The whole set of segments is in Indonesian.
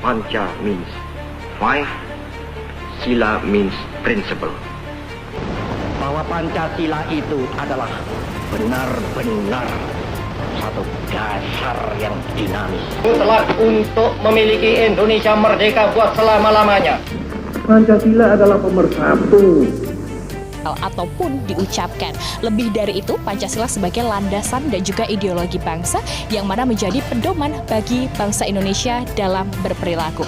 Panca means five, Sila means principle. Bahwa Pancasila itu adalah benar-benar satu dasar yang dinamis. Telah untuk memiliki Indonesia merdeka buat selama-lamanya. Pancasila adalah pemersatu ataupun diucapkan. Lebih dari itu, Pancasila sebagai landasan dan juga ideologi bangsa yang mana menjadi pedoman bagi bangsa Indonesia dalam berperilaku.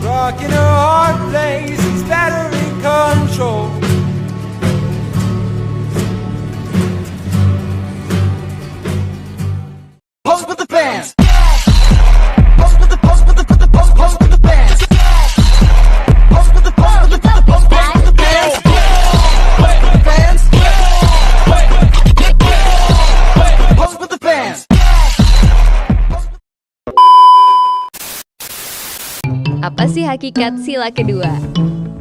Rock in a hard place, it's battery control. Pose with the bands. Pose with the pose with the pose with the bands. Pose with the pose with the pose with the bands. Pose with the bands. Pose with the bands. Apa sih hakikat sila kedua?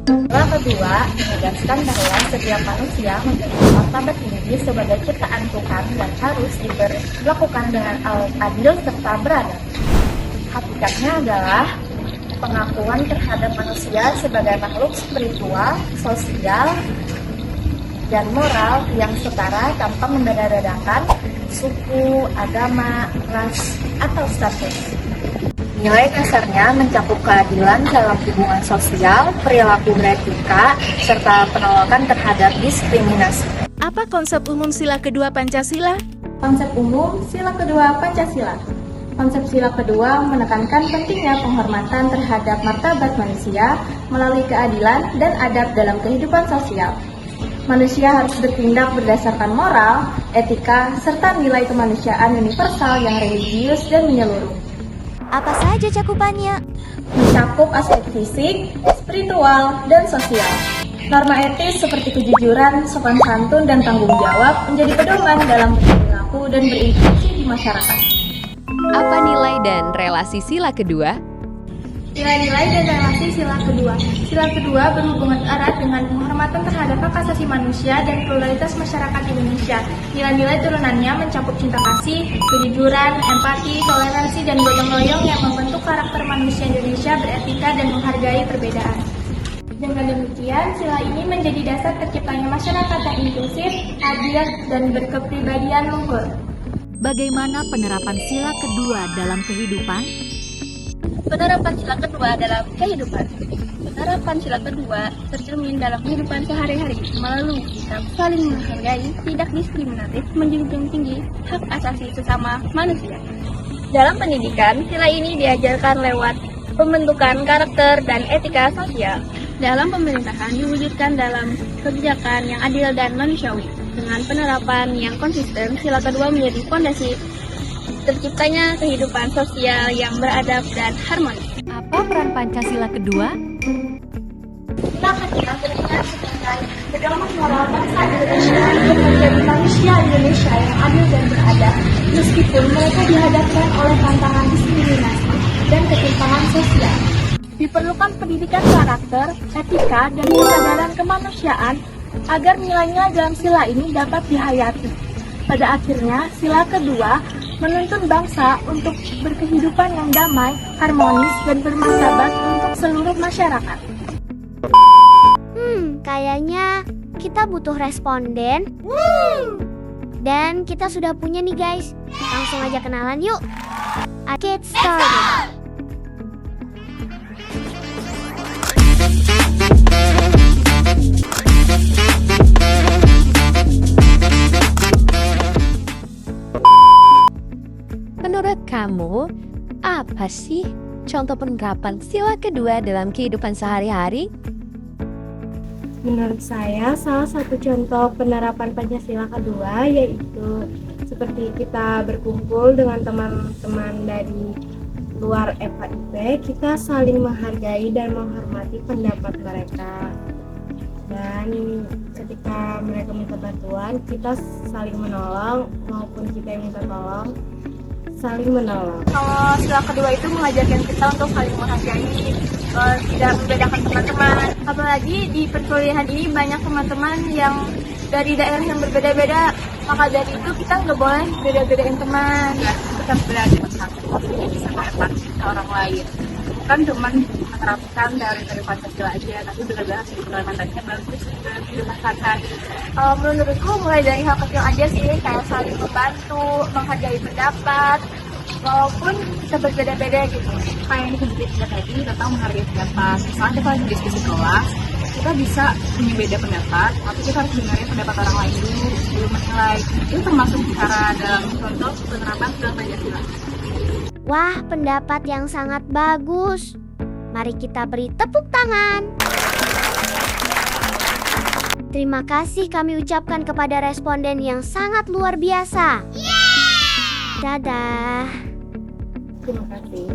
Sila kedua menegaskan bahwa setiap manusia memiliki martabat tinggi sebagai ciptaan Tuhan dan harus dilakukan dengan adil serta beradab. Hakikatnya adalah pengakuan terhadap manusia sebagai makhluk spiritual, sosial, dan moral yang setara tanpa membeda-bedakan suku, agama, ras, atau status. Nilai dasarnya mencakup keadilan dalam hubungan sosial, perilaku beretika, serta penolakan terhadap diskriminasi. Apa konsep umum sila kedua Pancasila? Konsep umum sila kedua Pancasila. Konsep sila kedua menekankan pentingnya penghormatan terhadap martabat manusia melalui keadilan dan adab dalam kehidupan sosial. Manusia harus bertindak berdasarkan moral, etika, serta nilai kemanusiaan universal yang religius dan menyeluruh. Apa saja cakupannya? Mencakup aspek fisik, spiritual, dan sosial. Norma etis seperti kejujuran, sopan santun, dan tanggung jawab menjadi pedoman dalam berperilaku dan berinteraksi di masyarakat. Apa nilai dan relasi sila kedua? Nilai-nilai dan relasi sila kedua. Sila kedua berhubungan erat dengan penghormatan terhadap hak asasi manusia dan pluralitas masyarakat Indonesia. Nilai-nilai turunannya mencakup cinta kasih, kejujuran, empati, toleransi, dan gotong royong yang membentuk karakter manusia Indonesia beretika dan menghargai perbedaan. Dengan demikian, sila ini menjadi dasar terciptanya masyarakat yang inklusif, adil, dan berkepribadian luhur. Bagaimana penerapan sila kedua dalam kehidupan? Penerapan sila kedua dalam kehidupan. Penerapan sila kedua tercermin dalam kehidupan sehari-hari melalui sikap saling menghargai, tidak diskriminatif, menjunjung tinggi hak asasi sesama manusia. Dalam pendidikan, sila ini diajarkan lewat pembentukan karakter dan etika sosial. Dalam pemerintahan diwujudkan dalam kebijakan yang adil dan manusiawi. Dengan penerapan yang konsisten, sila kedua menjadi fondasi terciptanya kehidupan sosial yang beradab dan harmonis. Apa peran Pancasila kedua? Sila kedua berperan sebagai pedoman moral bangsa Indonesia untuk menjadi manusia Indonesia yang adil dan beradab, meskipun mereka dihadapkan oleh tantangan diskriminasi dan ketimpangan sosial. Diperlukan pendidikan karakter, etika, dan kesadaran kemanusiaan agar nilai-nilai dalam sila ini dapat dihayati. Pada akhirnya, sila kedua menuntun bangsa untuk berkehidupan yang damai, harmonis, dan bermartabat untuk seluruh masyarakat. Kayaknya kita butuh responden. Dan kita sudah punya nih guys. Langsung aja kenalan yuk. Get started. Menurut kamu, apa sih contoh penerapan sila kedua dalam kehidupan sehari-hari? Menurut saya, salah satu contoh penerapan Pancasila kedua yaitu seperti kita berkumpul dengan teman-teman dari luar FKIP, kita saling menghargai dan menghormati pendapat mereka. Dan ketika mereka minta bantuan, kita saling menolong, maupun kita yang minta tolong, saling menolong. Kalau sila kedua itu mengajarkan kita untuk saling menghargai, tidak membedakan teman-teman. Apalagi di perkuliahan ini banyak teman-teman yang dari daerah yang berbeda-beda, maka dari itu kita nggak boleh beda-bedain teman. Kita belajar bersatu, bisa berempati ke orang lain. Bukan cuma menerapkan dari Pancasila aja, tapi benar-benar implementasinya bagus dan dilaksanakan. Menurutku mulai dari hal kecil aja sih, kayak saling membantu, menghargai pendapat, walaupun kita berbeda-beda gitu. Kayak yang disebutkan kita tadi tentang menghargai pendapat. Misalnya kita lagi diskusi kelas, kita bisa punya beda pendapat, tapi kita harus dengerin pendapat orang lain dulu sebelum menilai. Itu termasuk cara dalam contoh penerapan dalam Pancasila. Wah, pendapat yang sangat bagus. Mari kita beri tepuk tangan. Terima kasih kami ucapkan kepada responden yang sangat luar biasa. Dadah. Terima kasih.